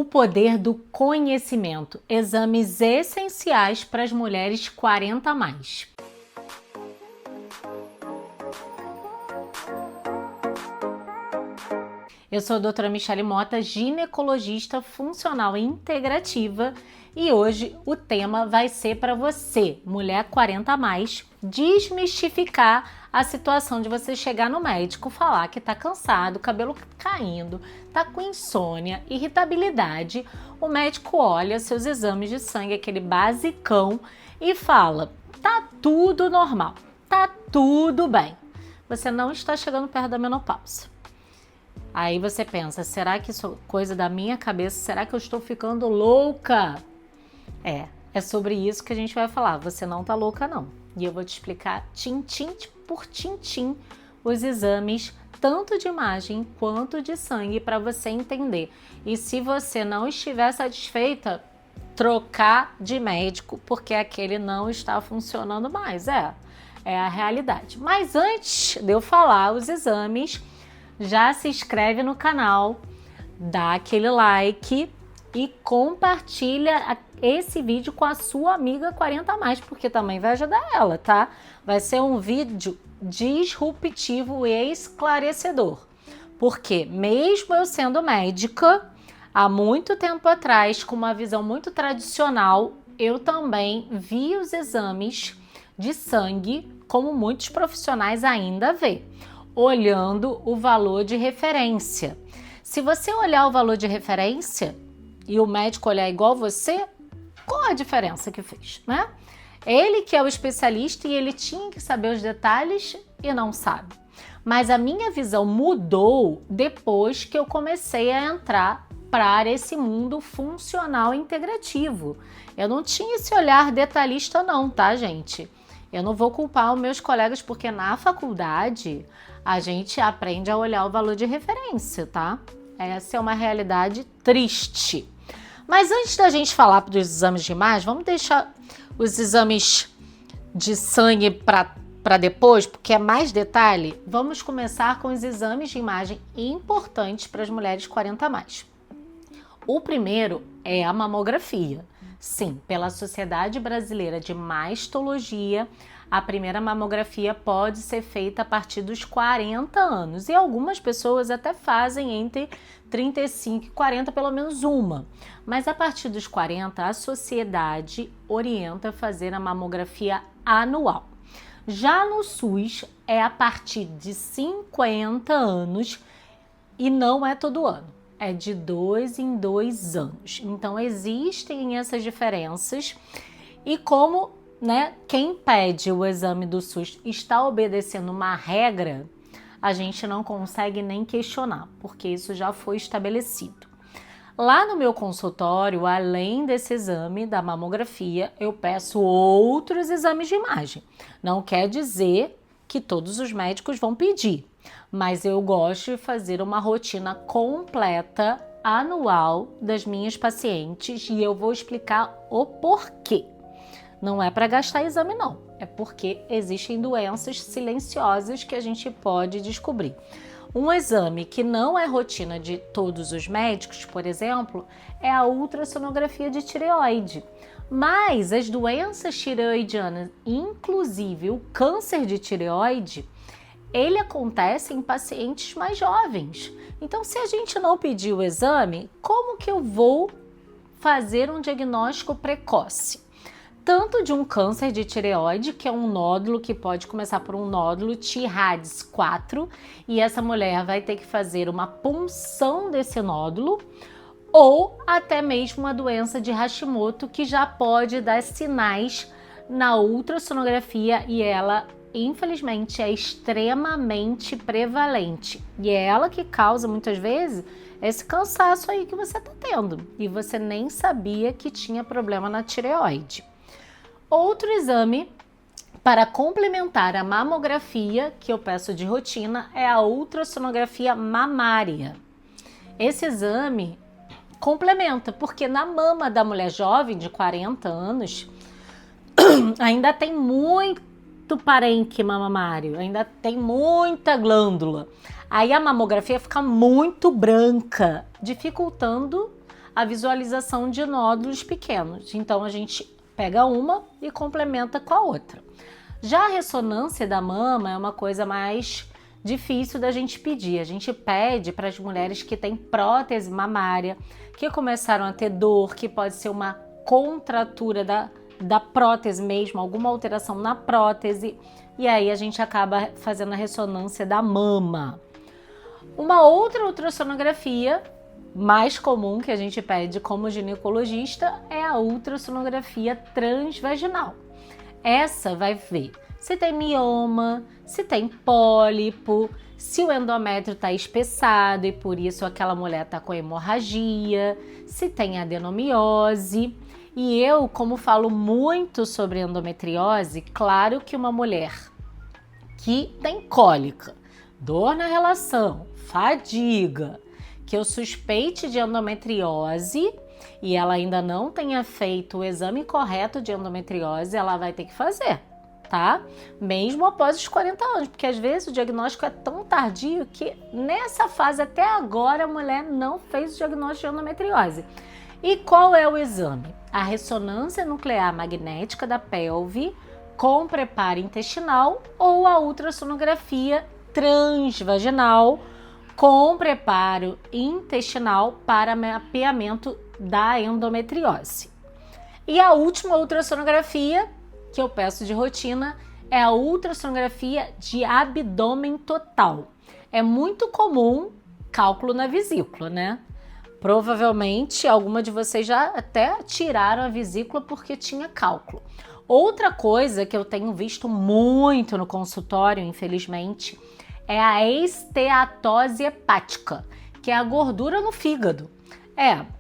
O poder do conhecimento. Exames essenciais para as mulheres 40 a mais. Eu sou a doutora Michele Mota, ginecologista funcional integrativa, e hoje o tema vai ser para você, mulher 40 a mais, desmistificar a situação de você chegar no médico, falar que tá cansado, cabelo caindo, tá com insônia, irritabilidade. O médico olha seus exames de sangue, aquele basicão, e fala: tá tudo normal, tá tudo bem. Você não está chegando perto da menopausa. Aí você pensa, será que isso é coisa da minha cabeça? Será que eu estou ficando louca? É sobre isso que a gente vai falar. Você não tá louca, não. E eu vou te explicar tintim por tintim os exames, tanto de imagem quanto de sangue, para você entender. E se você não estiver satisfeita, trocar de médico, porque aquele não está funcionando mais. É a realidade. Mas antes de eu falar os exames, já se inscreve no canal, dá aquele like e compartilha esse vídeo com a sua amiga 40 a mais, porque também vai ajudar ela, tá? Vai ser um vídeo disruptivo e esclarecedor. Porque mesmo eu sendo médica, há muito tempo atrás, com uma visão muito tradicional, eu também vi os exames de sangue como muitos profissionais ainda vê, olhando o valor de referência. Se você olhar o valor de referência e o médico olhar igual você, qual a diferença que fez, né? Ele que é o especialista e ele tinha que saber os detalhes e não sabe. Mas a minha visão mudou depois que eu comecei a entrar para esse mundo funcional integrativo. Eu não tinha esse olhar detalhista não, tá, gente? Eu não vou culpar os meus colegas, porque na faculdade a gente aprende a olhar o valor de referência, tá? Essa é uma realidade triste. Mas antes da gente falar dos exames de imagem, vamos deixar os exames de sangue para depois, porque é mais detalhe. Vamos começar com os exames de imagem importantes para as mulheres 40 a mais. O primeiro é a mamografia. Sim, pela Sociedade Brasileira de Mastologia, a primeira mamografia pode ser feita a partir dos 40 anos. E algumas pessoas até fazem entre 35 e 40, pelo menos uma. Mas a partir dos 40, a sociedade orienta a fazer a mamografia anual. Já no SUS, é a partir de 50 anos e não é todo ano. É de 2 em 2 anos. Então, existem essas diferenças. E como, quem pede o exame do SUS está obedecendo uma regra, a gente não consegue nem questionar, porque isso já foi estabelecido. Lá no meu consultório, além desse exame da mamografia, eu peço outros exames de imagem. Não quer dizer que todos os médicos vão pedir, mas eu gosto de fazer uma rotina completa anual das minhas pacientes e eu vou explicar o porquê. Não é para gastar exame, não. É porque existem doenças silenciosas que a gente pode descobrir. Um exame que não é rotina de todos os médicos, por exemplo, é a ultrassonografia de tireoide. Mas as doenças tireoidianas, inclusive o câncer de tireoide, ele acontece em pacientes mais jovens. Então, se a gente não pedir o exame, como que eu vou fazer um diagnóstico precoce? Tanto de um câncer de tireoide, que é um nódulo que pode começar por um nódulo TIRADS 4, e essa mulher vai ter que fazer uma punção desse nódulo, ou até mesmo uma doença de Hashimoto, que já pode dar sinais na ultrassonografia e ela, infelizmente, é extremamente prevalente. E é ela que causa, muitas vezes, esse cansaço aí que você está tendo. E você nem sabia que tinha problema na tireoide. Outro exame para complementar a mamografia, que eu peço de rotina, é a ultrassonografia mamária. Esse exame complementa, porque na mama da mulher jovem de 40 anos, ainda tem muito parênquima mamário, ainda tem muita glândula. Aí a mamografia fica muito branca, dificultando a visualização de nódulos pequenos. Então a gente pega uma e complementa com a outra. Já a ressonância da mama é uma coisa mais difícil da gente pedir. A gente pede para as mulheres que têm prótese mamária, que começaram a ter dor, que pode ser uma contratura da prótese mesmo, alguma alteração na prótese, e aí a gente acaba fazendo a ressonância da mama. Uma outra ultrassonografia mais comum que a gente pede como ginecologista é a ultrassonografia transvaginal. Essa vai ver se tem mioma, se tem pólipo, se o endométrio está espessado e por isso aquela mulher está com hemorragia, se tem adenomiose. E eu, como falo muito sobre endometriose, claro que uma mulher que tem cólica, dor na relação, fadiga, que eu suspeite de endometriose e ela ainda não tenha feito o exame correto de endometriose, ela vai ter que fazer, tá? Mesmo após os 40 anos, porque às vezes o diagnóstico é tão tardio que nessa fase até agora a mulher não fez o diagnóstico de endometriose. E qual é o exame? A ressonância nuclear magnética da pelve com preparo intestinal ou a ultrassonografia transvaginal com preparo intestinal para mapeamento da endometriose. E a última ultrassonografia que eu peço de rotina é a ultrassonografia de abdômen total. É muito comum cálculo na vesícula, né? Provavelmente alguma de vocês já até tiraram a vesícula porque tinha cálculo. Outra coisa que eu tenho visto muito no consultório, infelizmente, é a esteatose hepática, que é a gordura no fígado.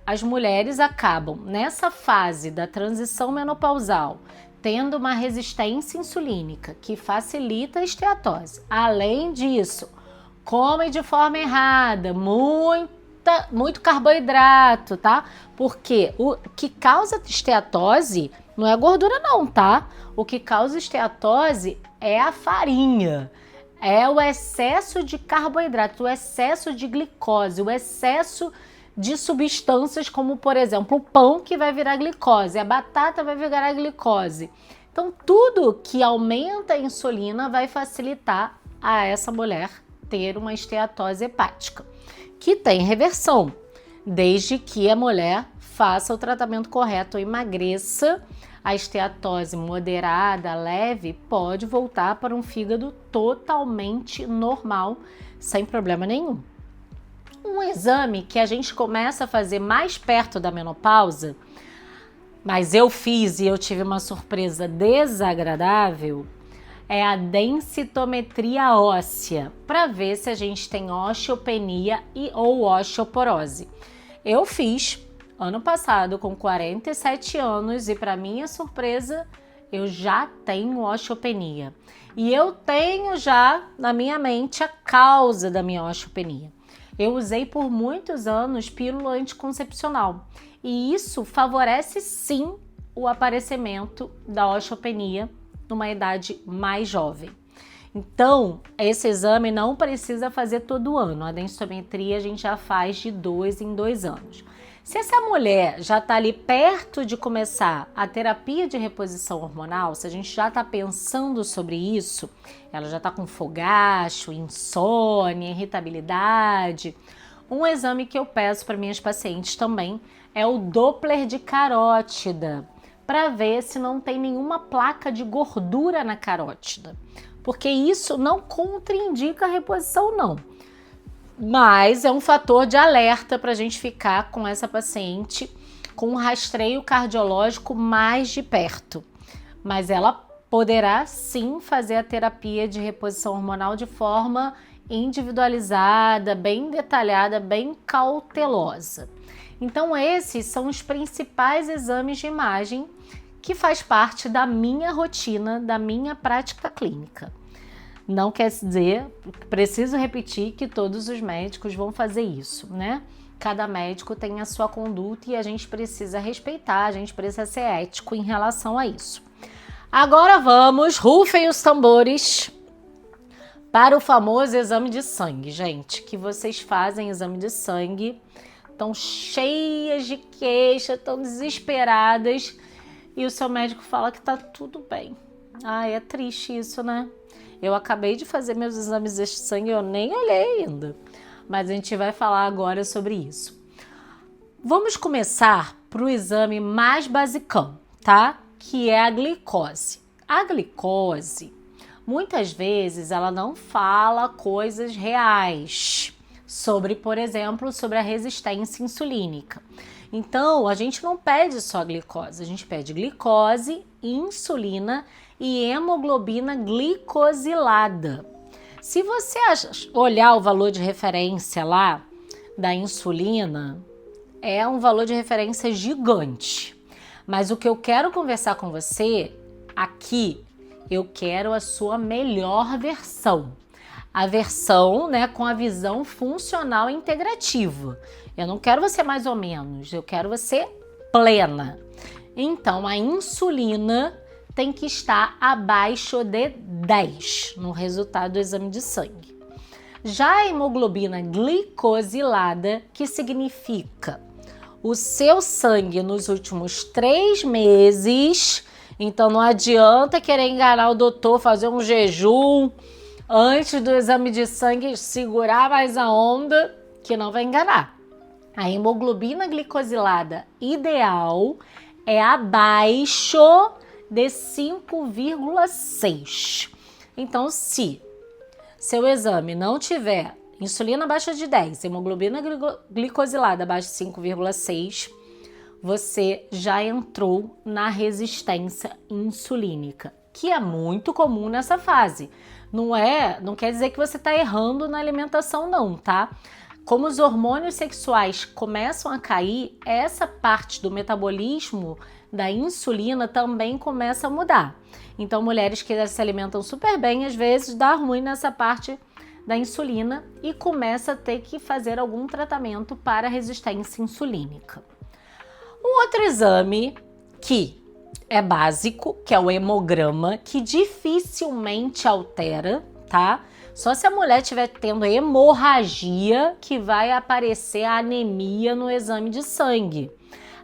As mulheres acabam nessa fase da transição menopausal tendo uma resistência insulínica que facilita a esteatose. Além disso, comem de forma errada, muito carboidrato, tá? Porque o que causa esteatose não é a gordura não, tá? O que causa esteatose é a farinha, é o excesso de carboidrato, o excesso de glicose, o excesso de substâncias como, por exemplo, o pão que vai virar glicose, a batata vai virar glicose. Então, tudo que aumenta a insulina vai facilitar a essa mulher ter uma esteatose hepática, que tem reversão, desde que a mulher faça o tratamento correto, emagreça. A esteatose moderada, leve, pode voltar para um fígado totalmente normal, sem problema nenhum. Um exame que a gente começa a fazer mais perto da menopausa, mas eu fiz e eu tive uma surpresa desagradável, é a densitometria óssea, para ver se a gente tem osteopenia ou osteoporose. Eu fiz ano passado com 47 anos e, para minha surpresa, eu já tenho osteopenia. E eu tenho já na minha mente a causa da minha osteopenia. Eu usei por muitos anos pílula anticoncepcional e isso favorece sim o aparecimento da osteopenia numa idade mais jovem. Então, esse exame não precisa fazer todo ano. A densitometria a gente já faz de 2 em 2 anos. Se essa mulher já está ali perto de começar a terapia de reposição hormonal, se a gente já está pensando sobre isso, ela já está com fogacho, insônia, irritabilidade, um exame que eu peço para minhas pacientes também é o Doppler de carótida, para ver se não tem nenhuma placa de gordura na carótida, porque isso não contraindica a reposição não. Mas é um fator de alerta para a gente ficar com essa paciente com um rastreio cardiológico mais de perto. Mas ela poderá sim fazer a terapia de reposição hormonal de forma individualizada, bem detalhada, bem cautelosa. Então esses são os principais exames de imagem que faz parte da minha rotina, da minha prática clínica. Não quer dizer, preciso repetir que todos os médicos vão fazer isso, né? Cada médico tem a sua conduta e a gente precisa respeitar, a gente precisa ser ético em relação a isso. Agora vamos, rufem os tambores, para o famoso exame de sangue, gente, que vocês fazem exame de sangue estão cheias de queixa, estão desesperadas e o seu médico fala que tá tudo bem. Ai, é triste isso, né? Eu acabei de fazer meus exames de sangue, eu nem olhei ainda, mas a gente vai falar agora sobre isso. Vamos começar pro exame mais basicão, tá? Que é a glicose. A glicose, muitas vezes, ela não fala coisas reais sobre, por exemplo, sobre a resistência insulínica. Então, a gente não pede só glicose, a gente pede glicose, insulina e hemoglobina glicosilada. Se você olhar o valor de referência lá da insulina, é um valor de referência gigante. Mas o que eu quero conversar com você aqui, eu quero a sua melhor versão. A versão, né, com a visão funcional integrativa. Eu não quero você mais ou menos, eu quero você plena. Então, a insulina tem que estar abaixo de 10 no resultado do exame de sangue. Já a hemoglobina glicosilada, que significa o seu sangue nos últimos 3 meses, então não adianta querer enganar o doutor, fazer um jejum antes do exame de sangue, segurar mais a onda, que não vai enganar. A hemoglobina glicosilada ideal é abaixo de 5,6. Então, se seu exame não tiver insulina abaixo de 10, hemoglobina glicosilada abaixo de 5,6, você já entrou na resistência insulínica, que é muito comum nessa fase. Não quer dizer que você está errando na alimentação não, tá? Como os hormônios sexuais começam a cair, essa parte do metabolismo da insulina também começa a mudar. Então, mulheres que se alimentam super bem, às vezes dá ruim nessa parte da insulina e começa a ter que fazer algum tratamento para resistência insulínica. Um outro exame que é básico, que é o hemograma, que dificilmente altera, tá? Só se a mulher estiver tendo hemorragia que vai aparecer a anemia no exame de sangue.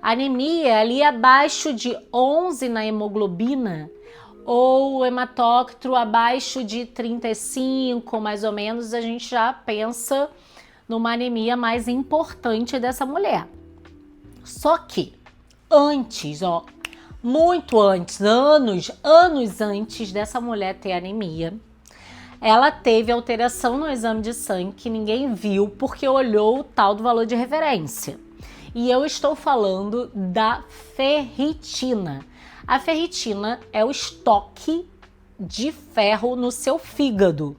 A anemia é ali abaixo de 11 na hemoglobina, ou o hematócrito abaixo de 35, mais ou menos, a gente já pensa numa anemia mais importante dessa mulher. Só que antes, muito antes, anos antes dessa mulher ter anemia, ela teve alteração no exame de sangue que ninguém viu porque olhou o tal do valor de referência. E eu estou falando da ferritina. A ferritina é o estoque de ferro no seu fígado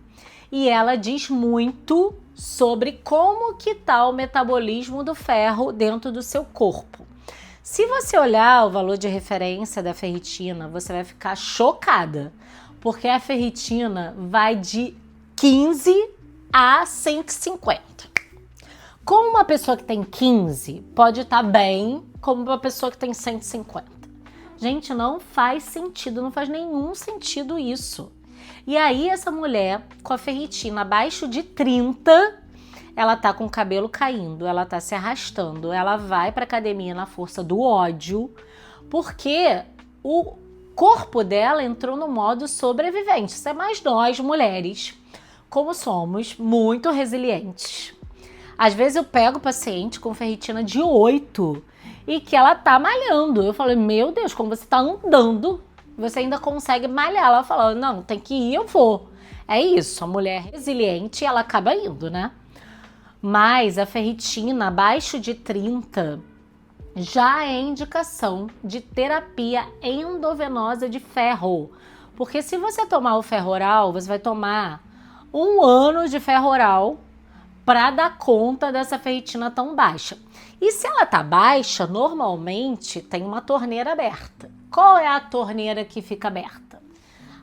e ela diz muito sobre como que está o metabolismo do ferro dentro do seu corpo. Se você olhar o valor de referência da ferritina, você vai ficar chocada, porque a ferritina vai de 15 a 150. Como uma pessoa que tem 15 pode estar bem, como uma pessoa que tem 150. Gente, não faz sentido, não faz nenhum sentido isso. E aí essa mulher com a ferritina abaixo de 30, ela tá com o cabelo caindo, ela tá se arrastando, ela vai pra academia na força do ódio, porque o corpo dela entrou no modo sobrevivente. Isso é mais nós, mulheres, como somos muito resilientes. Às vezes eu pego paciente com ferritina de 8 e que ela tá malhando. Eu falei, meu Deus, como você tá andando, você ainda consegue malhar. Ela falou, não, tem que ir, eu vou. É isso, a mulher resiliente, ela acaba indo, né? Mas a ferritina abaixo de 30 já é indicação de terapia endovenosa de ferro. Porque se você tomar o ferro oral, você vai tomar 1 ano de ferro oral para dar conta dessa ferritina tão baixa. E se ela tá baixa, normalmente tem uma torneira aberta. Qual é a torneira que fica aberta?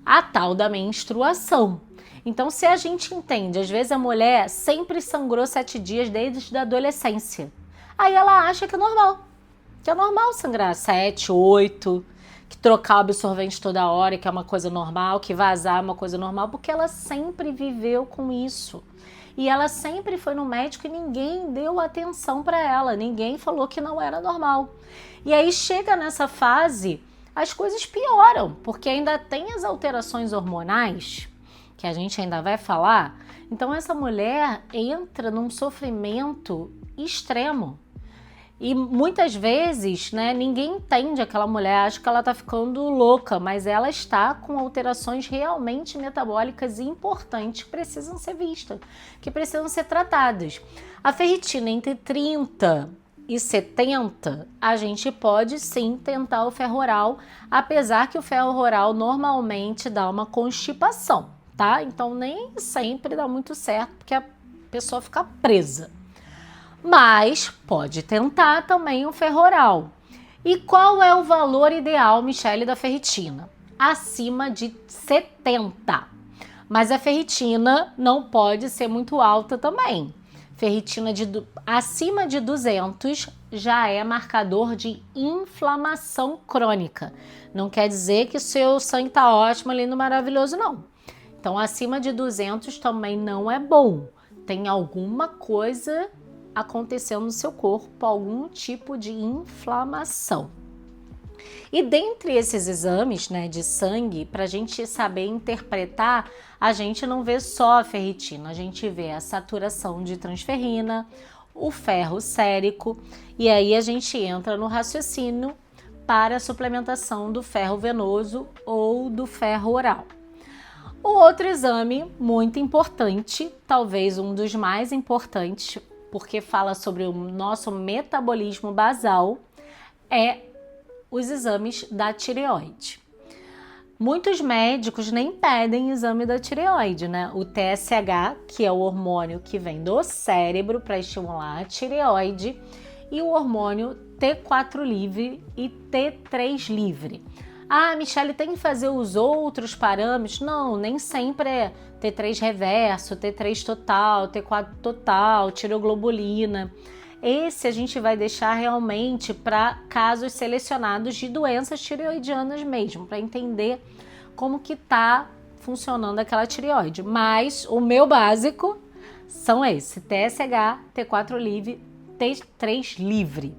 A tal da menstruação. Então, se a gente entende, às vezes a mulher sempre sangrou 7 dias desde a adolescência. Aí ela acha que é normal. Que é normal sangrar 7, 8, que trocar o absorvente toda hora, que é uma coisa normal, que vazar é uma coisa normal, porque ela sempre viveu com isso. E ela sempre foi no médico e ninguém deu atenção para ela, ninguém falou que não era normal. E aí chega nessa fase, as coisas pioram, porque ainda tem as alterações hormonais, que a gente ainda vai falar. Então essa mulher entra num sofrimento extremo. E muitas vezes, né, ninguém entende aquela mulher, acha que ela está ficando louca, mas ela está com alterações realmente metabólicas importantes que precisam ser vistas, que precisam ser tratadas. A ferritina entre 30 e 70, a gente pode sim tentar o ferro oral, apesar que o ferro oral normalmente dá uma constipação, tá? Então nem sempre dá muito certo, porque a pessoa fica presa. Mas pode tentar também o ferro oral. E qual é o valor ideal, Michele, da ferritina? Acima de 70. Mas a ferritina não pode ser muito alta também. Ferritina acima de 200 já é marcador de inflamação crônica. Não quer dizer que o seu sangue está ótimo, lindo, maravilhoso, não. Então, acima de 200 também não é bom. Tem alguma coisa acontecendo no seu corpo, algum tipo de inflamação. E dentre esses exames, né, de sangue, para a gente saber interpretar, a gente não vê só a ferritina, a gente vê a saturação de transferrina, o ferro sérico, e aí a gente entra no raciocínio para a suplementação do ferro venoso ou do ferro oral. O outro exame muito importante, talvez um dos mais importantes, porque fala sobre o nosso metabolismo basal, é os exames da tireoide. Muitos médicos nem pedem exame da tireoide, né? O TSH, que é o hormônio que vem do cérebro para estimular a tireoide, e o hormônio T4 livre e T3 livre. Ah, Michele, tem que fazer os outros parâmetros? Não, nem sempre é T3 reverso, T3 total, T4 total, tireoglobulina. Esse a gente vai deixar realmente para casos selecionados de doenças tireoidianas mesmo, para entender como que tá funcionando aquela tireoide. Mas o meu básico são esses, TSH, T4 livre, T3 livre.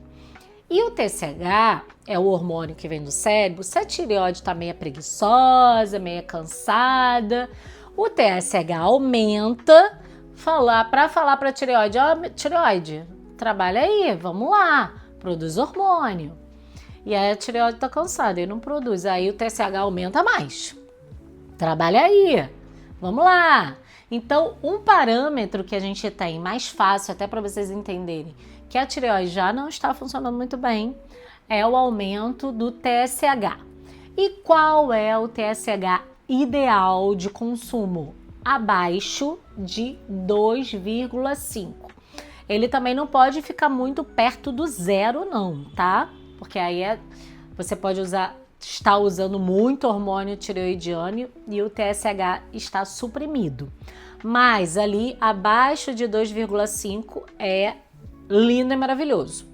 E o TSH é o hormônio que vem do cérebro. Se a tireoide está meio preguiçosa, meio cansada, o TSH aumenta para falar para a tireoide, ó, tireoide, trabalha aí, vamos lá, produz hormônio. E aí a tireoide está cansada e não produz, aí o TSH aumenta mais. Trabalha aí, vamos lá. Então, um parâmetro que a gente tem mais fácil, até para vocês entenderem, que a tireoide já não está funcionando muito bem, é o aumento do TSH. E qual é o TSH ideal de consumo? Abaixo de 2,5. Ele também não pode ficar muito perto do zero, não, tá? Porque aí você pode estar usando muito hormônio tireoidiano e o TSH está suprimido. Mas ali abaixo de 2,5 é lindo e maravilhoso.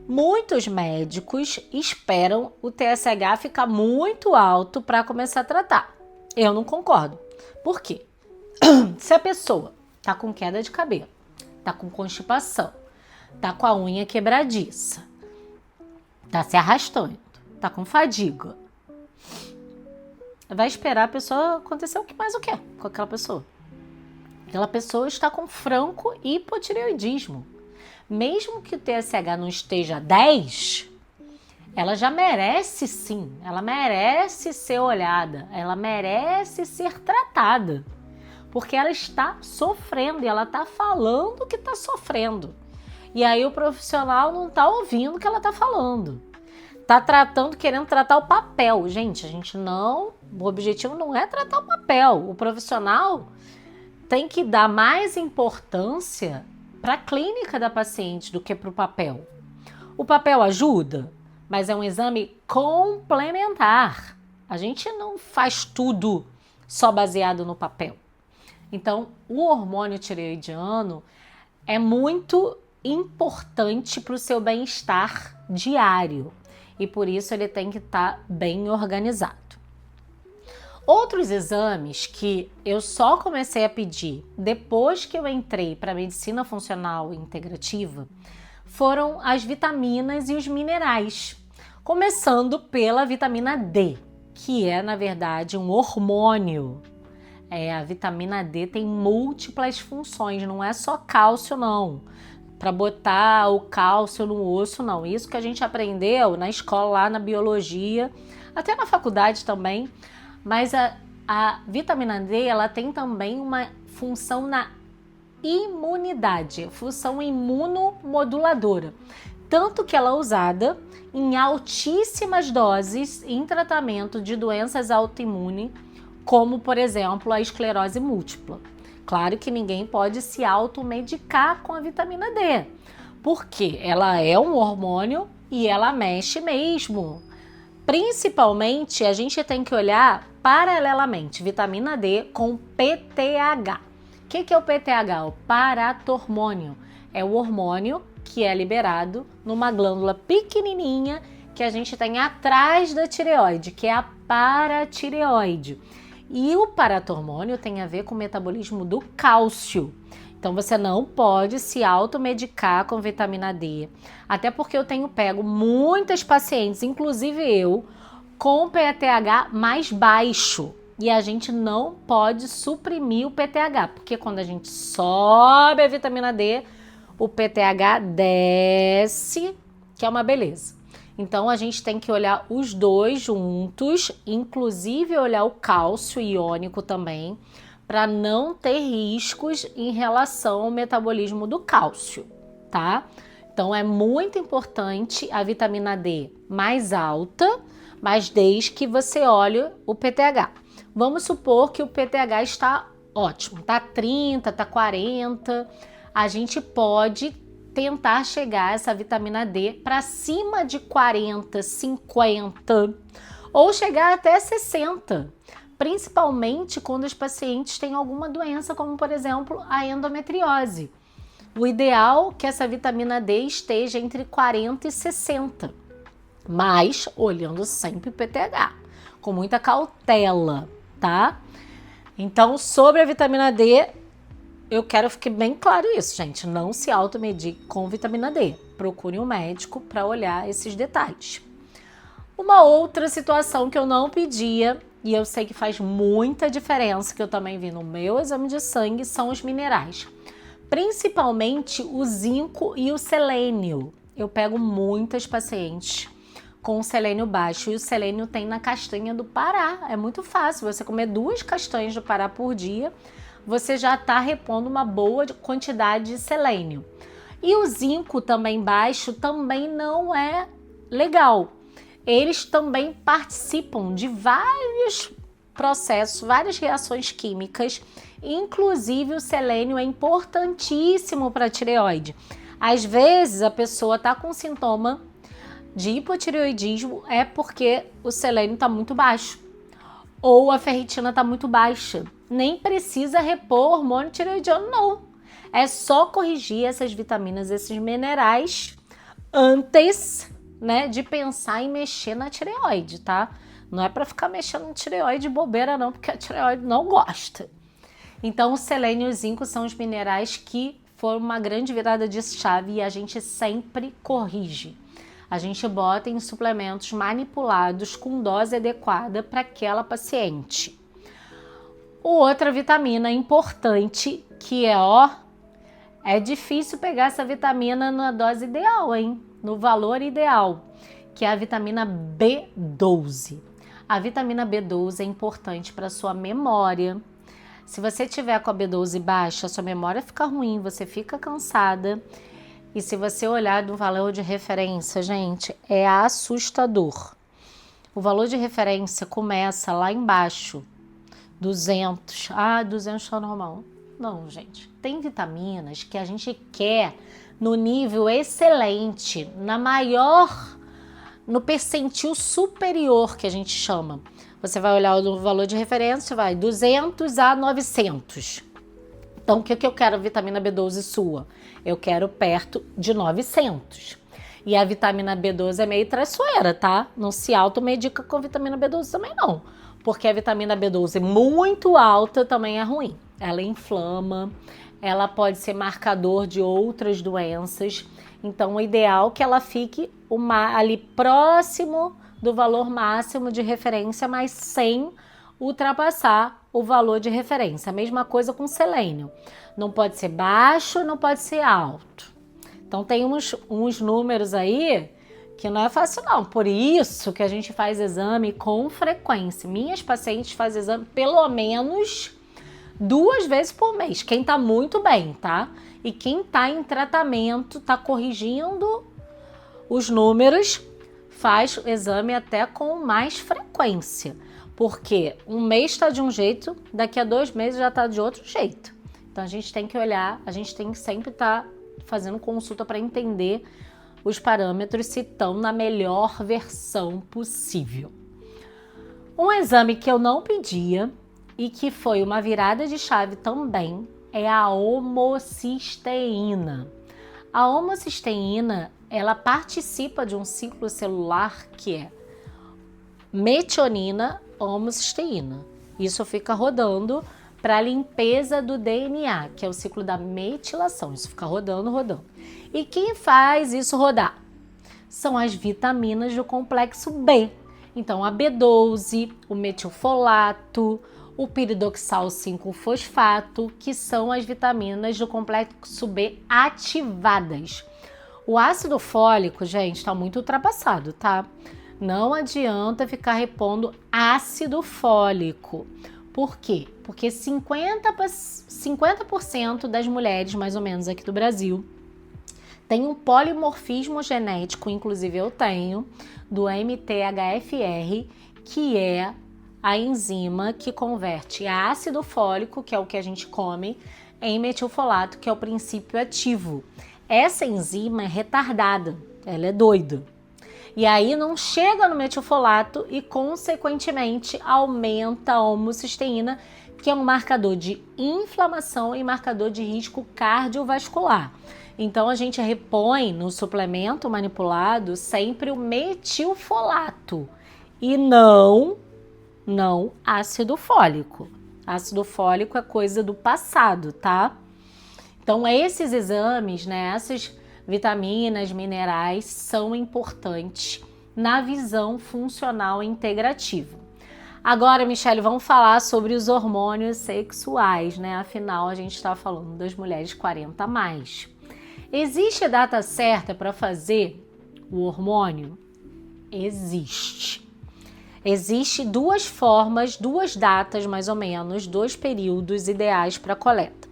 Muitos médicos esperam o TSH ficar muito alto para começar a tratar. Eu não concordo. Por quê? Se a pessoa tá com queda de cabelo, tá com constipação, tá com a unha quebradiça, tá se arrastando, tá com fadiga, vai esperar a pessoa acontecer o que mais o quê com aquela pessoa? Aquela pessoa está com franco hipotireoidismo. Mesmo que o TSH não esteja 10, ela já merece sim, ela merece ser olhada, ela merece ser tratada, porque ela está sofrendo e ela está falando que está sofrendo. E aí o profissional não está ouvindo o que ela está falando. Está tratando, querendo tratar o papel. Gente, o objetivo não é tratar o papel. O profissional tem que dar mais importância para a clínica da paciente do que para o papel. O papel ajuda, mas é um exame complementar. A gente não faz tudo só baseado no papel. Então, o hormônio tireoidiano é muito importante para o seu bem-estar diário e por isso ele tem que estar bem organizado. Outros exames que eu só comecei a pedir depois que eu entrei para a medicina funcional e integrativa foram as vitaminas e os minerais, começando pela vitamina D, que é, na verdade, um hormônio. A vitamina D tem múltiplas funções, não é só cálcio, não. Para botar o cálcio no osso, não. Isso que a gente aprendeu na escola, lá na biologia, até na faculdade também. Mas a vitamina D, ela tem também uma função na imunidade, função imunomoduladora. Tanto que ela é usada em altíssimas doses em tratamento de doenças autoimunes, como, por exemplo, a esclerose múltipla. Claro que ninguém pode se automedicar com a vitamina D, porque ela é um hormônio e ela mexe mesmo. Principalmente, a gente tem que olhar paralelamente vitamina D com PTH. O que é o PTH? O paratormônio. É o hormônio que é liberado numa glândula pequenininha que a gente tem atrás da tireoide, que é a paratireoide. E o paratormônio tem a ver com o metabolismo do cálcio. Então você não pode se automedicar com vitamina D, até porque eu tenho pego muitas pacientes, inclusive eu, com PTH mais baixo. E a gente não pode suprimir o PTH, porque quando a gente sobe a vitamina D, o PTH desce, que é uma beleza. Então a gente tem que olhar os dois juntos, inclusive olhar o cálcio iônico também, para não ter riscos em relação ao metabolismo do cálcio, tá? Então é muito importante a vitamina D mais alta, mas desde que você olhe o PTH. Vamos supor que o PTH está ótimo, tá 30, tá 40, a gente pode tentar chegar essa vitamina D para cima de 40, 50 ou chegar até 60, principalmente quando os pacientes têm alguma doença, como por exemplo a endometriose. O ideal é que essa vitamina D esteja entre 40 e 60, mas olhando sempre o PTH, com muita cautela, tá? Então, sobre a vitamina D, eu quero que fique bem claro isso, gente. Não se automedique com vitamina D. Procure um médico para olhar esses detalhes. Uma outra situação que eu não pedia, e eu sei que faz muita diferença, que eu também vi no meu exame de sangue, são os minerais. Principalmente o zinco e o selênio. Eu pego muitas pacientes com o selênio baixo, e o selênio tem na castanha do Pará. É muito fácil, você comer 2 castanhas do Pará por dia, você já está repondo uma boa quantidade de selênio. E o zinco também baixo também não é legal. Eles também participam de vários processos, várias reações químicas, inclusive o selênio é importantíssimo para a tireoide. Às vezes a pessoa está com sintoma de hipotireoidismo é porque o selênio está muito baixo ou a ferritina está muito baixa. Nem precisa repor hormônio tireoidiano, não. É só corrigir essas vitaminas, esses minerais antes, né, de pensar em mexer na tireoide, tá? Não é para ficar mexendo na tireoide de bobeira, não, porque a tireoide não gosta. Então, o selênio e o zinco são os minerais que foram uma grande virada de chave e a gente sempre corrige. A gente bota em suplementos manipulados com dose adequada para aquela paciente. Outra vitamina importante que é difícil pegar essa vitamina na dose ideal, hein? No valor ideal, que é a vitamina B12. A vitamina B12 é importante para sua memória. Se você tiver com a B12 baixa, sua memória fica ruim, você fica cansada. E se você olhar do valor de referência, gente, é assustador. O valor de referência começa lá embaixo, 200. 200 tá normal. Não, gente. Tem vitaminas que a gente quer no nível excelente, no percentil superior que a gente chama. Você vai olhar o valor de referência, vai 200 a 900. Então, o que eu quero vitamina B12 sua? Eu quero perto de 900. E a vitamina B12 é meio traiçoeira, tá? Não se automedica com vitamina B12 também, não. porque a vitamina B12 muito alta também é ruim. Ela inflama, ela pode ser marcador de outras doenças. Então, o ideal é que ela fique ali próximo do valor máximo de referência, mas sem ultrapassar o valor de referência. A mesma coisa com selênio. Não pode ser baixo, não pode ser alto. Então, tem uns números aí que não é fácil não. Por isso que a gente faz exame com frequência. Minhas pacientes fazem exame pelo menos 2 vezes por mês. Quem tá muito bem, tá? E quem tá em tratamento, tá corrigindo os números, faz o exame até com mais frequência. Porque um mês tá de um jeito, daqui a 2 meses já tá de outro jeito. Então a gente tem que olhar, a gente tem que sempre estar fazendo consulta para entender os parâmetros se estão na melhor versão possível. Um exame que eu não pedia e que foi uma virada de chave também é a homocisteína. A homocisteína, ela participa de um ciclo celular que é metionina, homocisteína. Isso fica rodando para a limpeza do DNA, que é o ciclo da metilação. Isso fica rodando. E quem faz isso rodar? São as vitaminas do complexo B. Então, a B12, o metilfolato, o piridoxal 5-fosfato, que são as vitaminas do complexo B ativadas. O ácido fólico, gente, está muito ultrapassado, tá? Não adianta ficar repondo ácido fólico. Por quê? Porque 50% das mulheres, mais ou menos aqui do Brasil, tem um polimorfismo genético, inclusive eu tenho, do MTHFR, que é a enzima que converte ácido fólico, que é o que a gente come, em metilfolato, que é o princípio ativo. Essa enzima é retardada, ela é doida. E aí não chega no metilfolato e, consequentemente, aumenta a homocisteína, que é um marcador de inflamação e marcador de risco cardiovascular. Então, a gente repõe no suplemento manipulado sempre o metilfolato e não ácido fólico. Ácido fólico é coisa do passado, tá? Então, esses exames, né, essas vitaminas, minerais são importantes na visão funcional integrativa. Agora, Michele, vamos falar sobre os hormônios sexuais, né? Afinal, a gente está falando das mulheres 40 a mais. Existe data certa para fazer o hormônio? Existe. Existe 2 formas, 2 datas mais ou menos, 2 períodos ideais para coleta.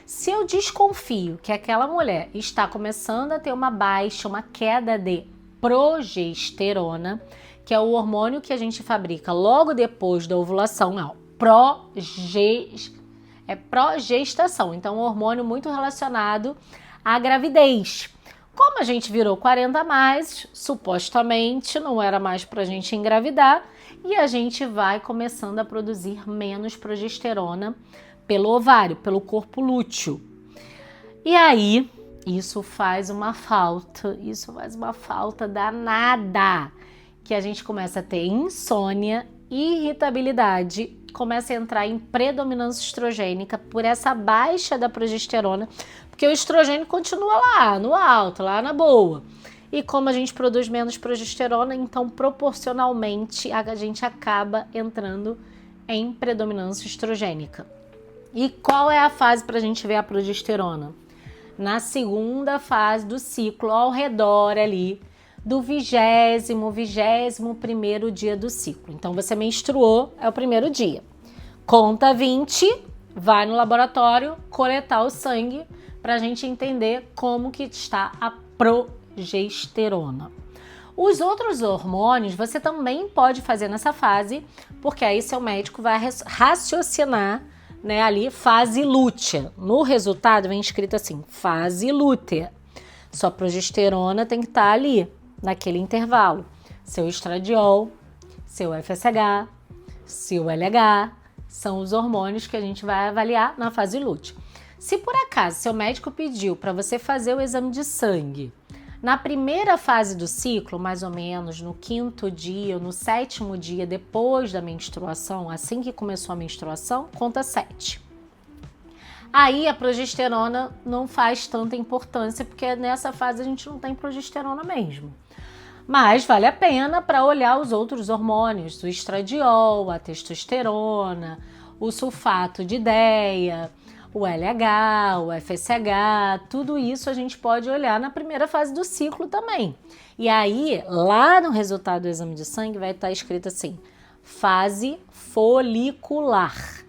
Se eu desconfio que aquela mulher está começando a ter uma queda de progesterona, que é o hormônio que a gente fabrica logo depois da ovulação, progestação. Então, um hormônio muito relacionado à gravidez. Como a gente virou 40 a mais, supostamente não era mais para a gente engravidar e a gente vai começando a produzir menos progesterona pelo ovário, pelo corpo lúteo. E aí, isso faz uma falta danada, que a gente começa a ter insônia, irritabilidade, começa a entrar em predominância estrogênica por essa baixa da progesterona, porque o estrogênio continua lá, no alto, lá na boa. E como a gente produz menos progesterona, então proporcionalmente a gente acaba entrando em predominância estrogênica. E qual é a fase para a gente ver a progesterona? Na segunda fase do ciclo, ao redor ali do 21º dia do ciclo. Então, você menstruou, é o primeiro dia. Conta 20, vai no laboratório coletar o sangue para a gente entender como que está a progesterona. Os outros hormônios você também pode fazer nessa fase, porque aí seu médico vai raciocinar, né, ali, fase lútea. No resultado vem escrito assim, fase lútea. Sua progesterona tem que estar ali, naquele intervalo. Seu estradiol, seu FSH, seu LH, são os hormônios que a gente vai avaliar na fase lútea. Se por acaso seu médico pediu para você fazer o exame de sangue Na primeira fase do ciclo, mais ou menos no 5º dia ou no 7º dia depois da menstruação, assim que começou a menstruação, conta 7. Aí a progesterona não faz tanta importância, porque nessa fase a gente não tem progesterona mesmo. Mas vale a pena para olhar os outros hormônios, o estradiol, a testosterona, o sulfato de ideia, o LH, o FSH, tudo isso a gente pode olhar na primeira fase do ciclo também. E aí, lá no resultado do exame de sangue vai estar escrito assim, fase folicular.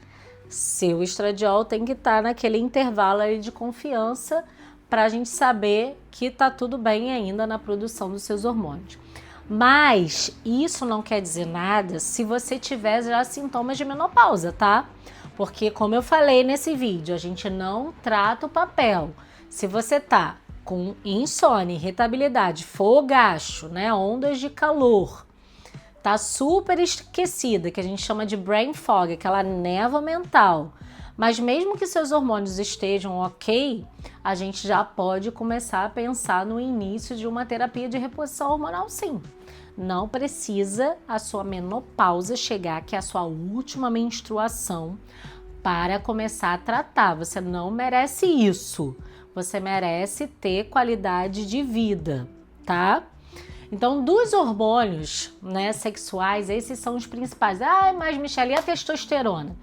Seu estradiol tem que estar naquele intervalo aí de confiança para a gente saber que está tudo bem ainda na produção dos seus hormônios. Mas isso não quer dizer nada se você tiver já sintomas de menopausa, tá? Porque, como eu falei nesse vídeo, a gente não trata o papel. Se você tá com insônia, irritabilidade, fogacho, né, ondas de calor, tá super esquecida, que a gente chama de brain fog, aquela névoa mental, mas mesmo que seus hormônios estejam ok, a gente já pode começar a pensar no início de uma terapia de reposição hormonal, sim. Não precisa a sua menopausa chegar, que é a sua última menstruação, para começar a tratar. Você não merece isso. Você merece ter qualidade de vida, tá? Então, dos hormônios, né, sexuais, esses são os principais. Ah, mas Michele, e a testosterona?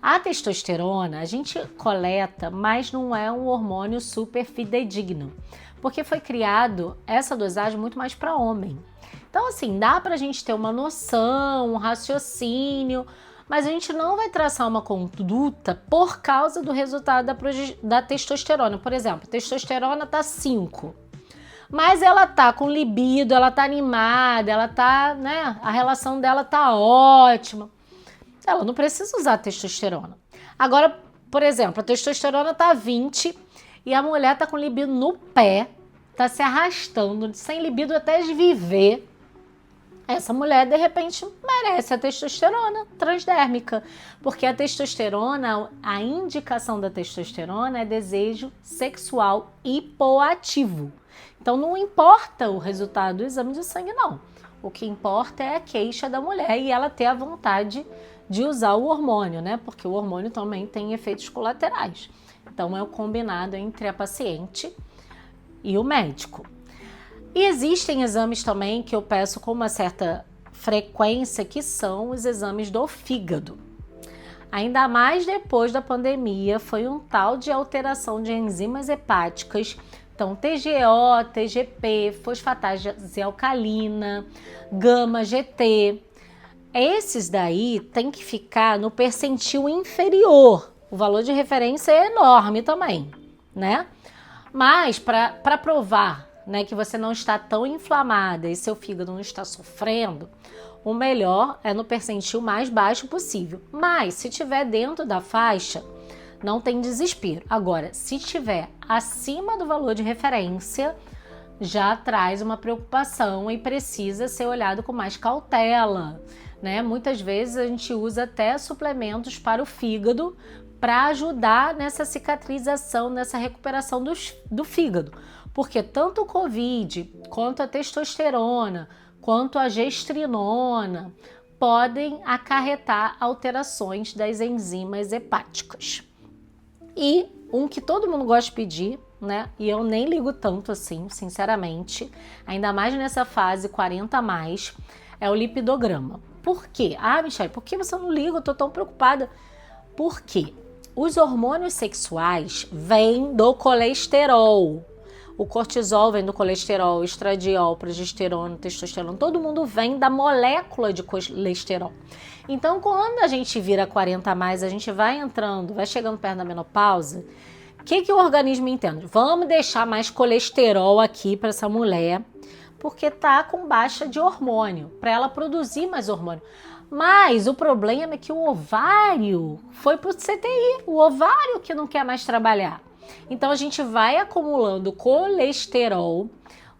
A testosterona a gente coleta, mas não é um hormônio super fidedigno, porque foi criado essa dosagem muito mais para homem. Então, assim, dá pra gente ter uma noção, um raciocínio, mas a gente não vai traçar uma conduta por causa do resultado da testosterona. Por exemplo, a testosterona tá 5, mas ela tá com libido, ela tá animada, ela tá, né, a relação dela tá ótima. Ela não precisa usar testosterona. Agora, por exemplo, a testosterona tá 20 e a mulher tá com libido no pé, tá se arrastando, sem libido até de viver. Essa mulher, de repente, merece a testosterona transdérmica, porque a testosterona, a indicação da testosterona é desejo sexual hipoativo. Então, não importa o resultado do exame de sangue, não. O que importa é a queixa da mulher e ela ter a vontade de usar o hormônio, né? Porque o hormônio também tem efeitos colaterais. Então, é o combinado entre a paciente e o médico. E existem exames também que eu peço com uma certa frequência, que são os exames do fígado. Ainda mais depois da pandemia, foi um tal de alteração de enzimas hepáticas. Então, TGO, TGP, fosfatase alcalina, gama-GT. Esses daí tem que ficar no percentil inferior. O valor de referência é enorme também, né? Mas para provar, né, que você não está tão inflamada e seu fígado não está sofrendo, o melhor é no percentil mais baixo possível. Mas se tiver dentro da faixa, não tem desespero. Agora, se estiver acima do valor de referência, já traz uma preocupação e precisa ser olhado com mais cautela, né? Muitas vezes a gente usa até suplementos para o fígado para ajudar nessa cicatrização, nessa recuperação do fígado. Porque tanto o Covid, quanto a testosterona, quanto a gestrinona podem acarretar alterações das enzimas hepáticas. E um que todo mundo gosta de pedir, né? E eu nem ligo tanto assim, sinceramente, ainda mais nessa fase 40 a mais, é o lipidograma. Por quê? Ah, Michele, por que você não liga? Eu tô tão preocupada. Por quê? Os hormônios sexuais vêm do colesterol. O cortisol vem do colesterol, estradiol, progesterona, testosterona, todo mundo vem da molécula de colesterol. Então, quando a gente vira 40 a mais, a gente vai entrando, vai chegando perto da menopausa, o que o organismo entende? Vamos deixar mais colesterol aqui para essa mulher, porque tá com baixa de hormônio, para ela produzir mais hormônio. Mas o problema é que o ovário foi pro CTI, o ovário que não quer mais trabalhar. Então a gente vai acumulando colesterol,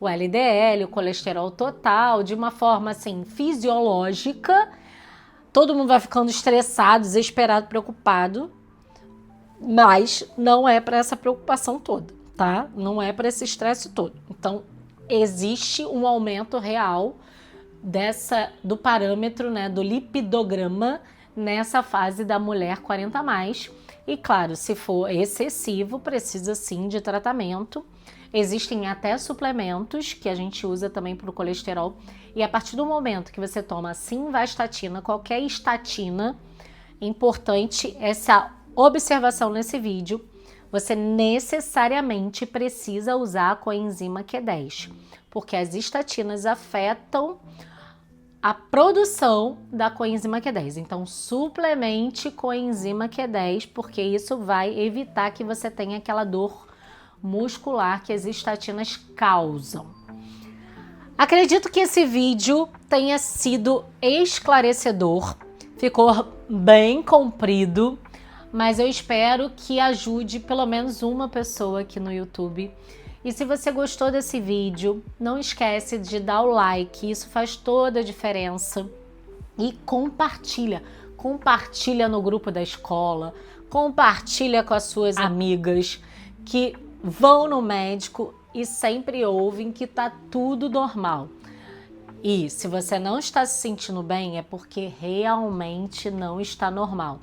o LDL, o colesterol total, de uma forma assim fisiológica. Todo mundo vai ficando estressado, desesperado, preocupado, mas não é para essa preocupação toda, tá? Não é para esse estresse todo. Então, existe um aumento real do parâmetro, né, do lipidograma nessa fase da mulher 40 mais. E claro, se for excessivo, precisa sim de tratamento. Existem até suplementos que a gente usa também para o colesterol. E a partir do momento que você toma simvastatina, qualquer estatina, importante essa observação nesse vídeo, você necessariamente precisa usar a coenzima Q10, porque as estatinas afetam a produção da coenzima Q10. Então, suplemente coenzima Q10, porque isso vai evitar que você tenha aquela dor muscular que as estatinas causam. Acredito que esse vídeo tenha sido esclarecedor, ficou bem comprido, mas eu espero que ajude pelo menos uma pessoa aqui no YouTube. E se você gostou desse vídeo, não esquece de dar o like, isso faz toda a diferença. E compartilha no grupo da escola, compartilha com as suas amigas que vão no médico e sempre ouvem que tá tudo normal. E se você não está se sentindo bem, é porque realmente não está normal.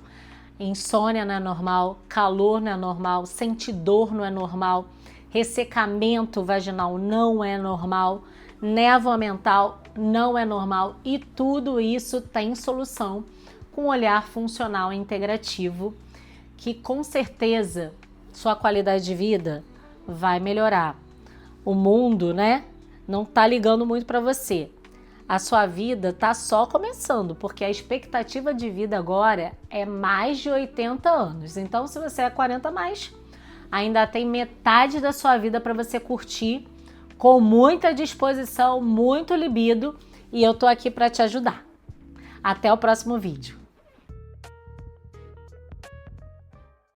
Insônia não é normal, calor não é normal, sentir dor não é normal, ressecamento vaginal não é normal, névoa mental não é normal, e tudo isso tem solução com um olhar funcional integrativo, que com certeza sua qualidade de vida vai melhorar. O mundo, né, não tá ligando muito para você. A sua vida tá só começando, porque a expectativa de vida agora é mais de 80 anos. Então, se você é 40 mais, ainda tem metade da sua vida para você curtir com muita disposição, muito libido, e eu tô aqui para te ajudar. Até o próximo vídeo.